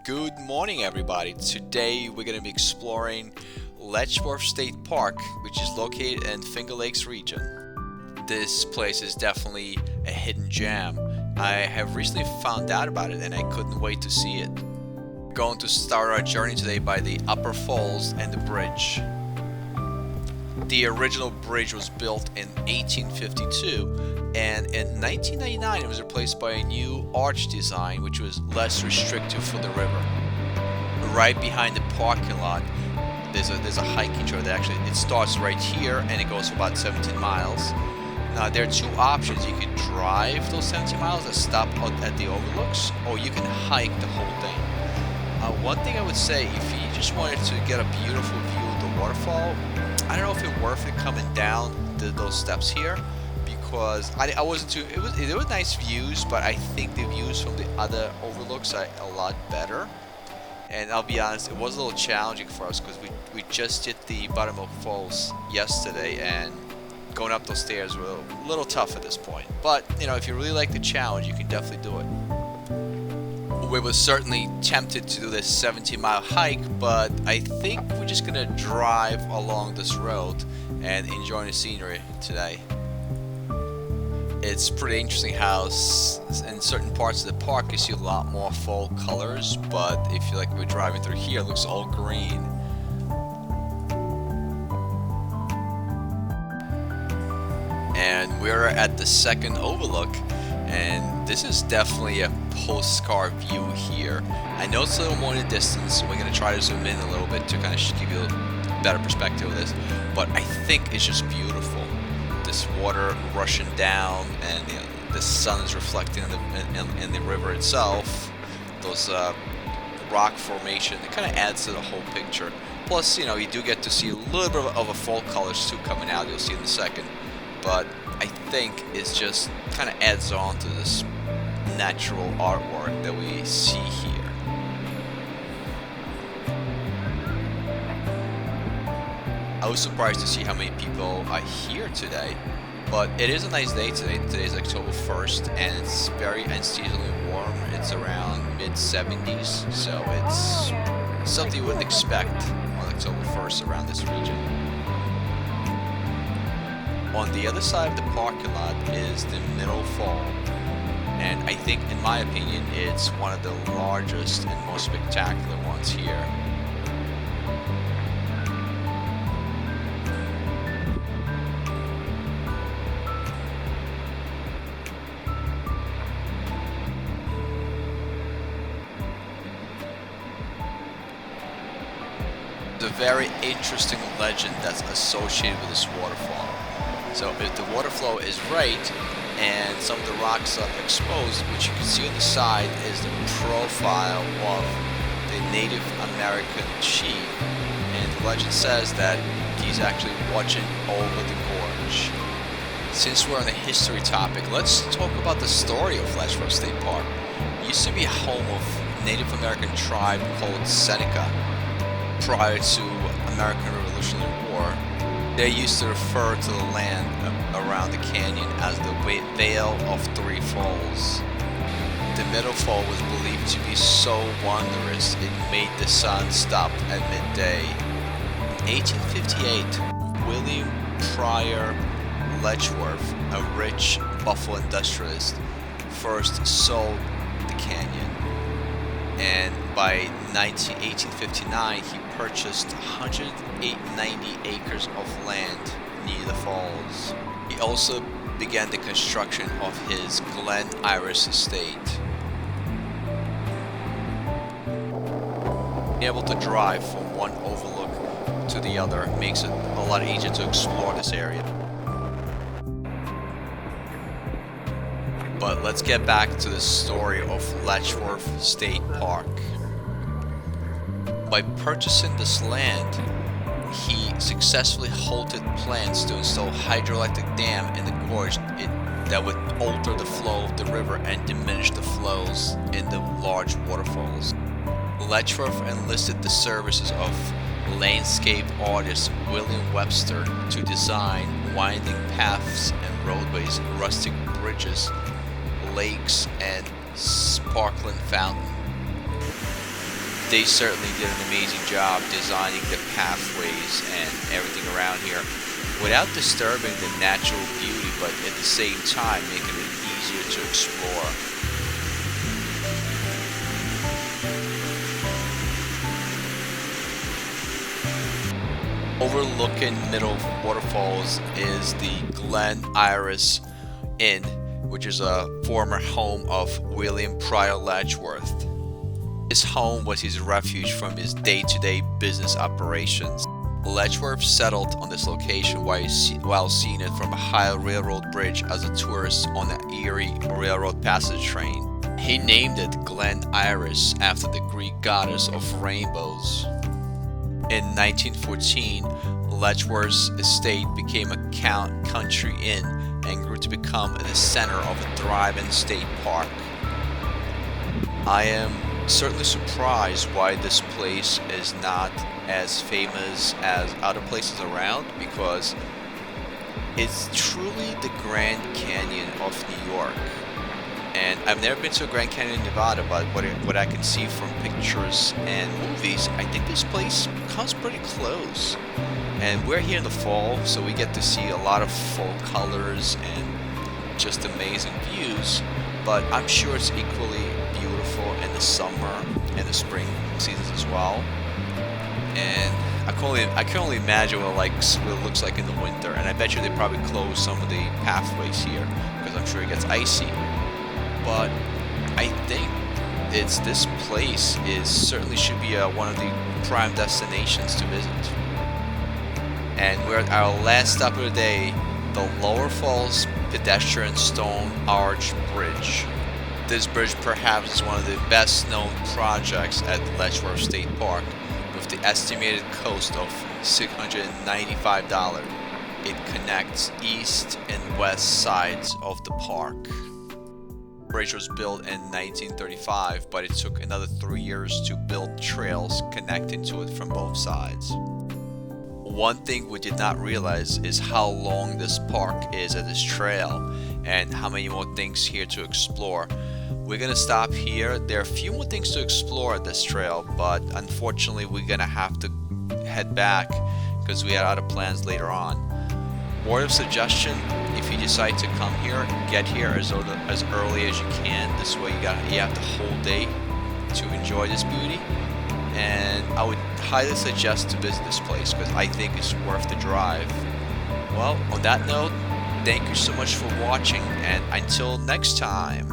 Good morning, everybody. Today we're going to be exploring Letchworth State Park, which is located in Finger Lakes region. This place is definitely a hidden gem. I have recently found out about it and I couldn't wait to see it. We're going to start our journey today by the upper falls and the bridge. The original bridge was built in 1852, and in 1999 it was replaced by a new arch design which was less restrictive for the river. Right behind the parking lot there's a hiking trail that it starts right here and it goes for about 17 miles. Now there are two options. You can drive those 17 miles and stop at the overlooks, or you can hike the whole thing. One thing I would say, if you just wanted to get a beautiful view of the waterfall, I don't know if it's worth it coming down those steps here, because I wasn't too. There were nice views, but I think the views from the other overlooks are a lot better. And I'll be honest, it was a little challenging for us because we just did the Buttermilk Falls yesterday, and going up those stairs were a little tough at this point. But you know, if you really like the challenge, you can definitely do it. We were certainly tempted to do this 17-mile hike, but I think we're just gonna drive along this road and enjoy the scenery today. It's pretty interesting how in certain parts of the park you see a lot more fall colors, but if you like, we're driving through here, it looks all green. And we're at the second overlook, and this is definitely a postcard view here. I know it's a little more in the distance. We're going to try to zoom in a little bit to kind of give you a better perspective of this, but I think it's just beautiful. This water rushing down, and you know, the sun is reflecting in the river itself. Those rock formation, it kind of adds to the whole picture. Plus, you know, you do get to see a little bit of a fall colors too coming out. You'll see in a second. But I think it's just kind of adds on to this natural artwork that we see here. I was surprised to see how many people are here today, but it is a nice day today. Today is October 1st, and it's very unseasonably warm. It's around mid-70s, so it's something you wouldn't expect on October 1st around this region. On the other side of the parking lot is the middle fall, and I think, in my opinion, it's one of the largest and most spectacular ones here. There's a very interesting legend that's associated with this waterfall. So if the water flow is right and some of the rocks are exposed, which you can see on the side is the profile of the Native American chief. And the legend says that he's actually watching over the gorge. Since we're on a history topic, let's talk about the story of Letchworth State Park. It used to be home of Native American tribe called Seneca prior to American Revolutionary War. They used to refer to the land around the canyon as the Vale of Three Falls. The middle fall was believed to be so wondrous it made the sun stop at midday. In 1858, William Pryor Letchworth, a rich Buffalo industrialist, first sold the canyon, and by 1859 he purchased 190 acres of land near the falls. He also began the construction of his Glen Iris estate. Being able to drive from one overlook to the other makes it a lot easier to explore this area. But let's get back to the story of Letchworth State Park. By purchasing this land, he successfully halted plans to install a hydroelectric dam in the gorge that would alter the flow of the river and diminish the flows in the large waterfalls. Letchworth enlisted the services of landscape artist William Webster to design winding paths and roadways, rustic bridges, lakes, and sparkling fountain. They certainly did an amazing job designing the pathways and everything around here without disturbing the natural beauty, but at the same time making it easier to explore. Overlooking Middle Waterfalls is the Glen Iris Inn, which is a former home of William Pryor Letchworth. His home was his refuge from his day-to-day business operations. Letchworth settled on this location while seeing it from a high railroad bridge as a tourist on the Erie Railroad Passage train. He named it Glen Iris after the Greek goddess of rainbows. In 1914, Letchworth Estate became a country inn and grew to become the center of a thriving state park. I am certainly surprised why this place is not as famous as other places around, because it's truly the Grand Canyon of New York. And I've never been to a Grand Canyon in Nevada, but what I can see from pictures and movies, I think this place comes pretty close. And we're here in the fall, so we get to see a lot of fall colors and just amazing views. But I'm sure it's equally beautiful in the summer and the spring seasons as well. And I can only imagine what it looks like in the winter. And I bet you they probably close some of the pathways here because I'm sure it gets icy. But I think this place certainly should be one of the prime destinations to visit. And we're at our last stop of the day, the Lower Falls Pedestrian Stone Arch Bridge. This bridge perhaps is one of the best known projects at Letchworth State Park, with the estimated cost of $695. It connects east and west sides of the park. The bridge was built in 1935, but it took another 3 years to build trails connecting to it from both sides. One thing we did not realize is how long this park is at this trail and how many more things here to explore. We're gonna stop here. There are a few more things to explore at this trail, but unfortunately we're gonna have to head back because we had other plans later on. Word of suggestion, if you decide to come here, get here as early as you can. This way you have the whole day to enjoy this beauty. And I would highly suggest to visit this place because I think it's worth the drive. Well, on that note, thank you so much for watching, and until next time.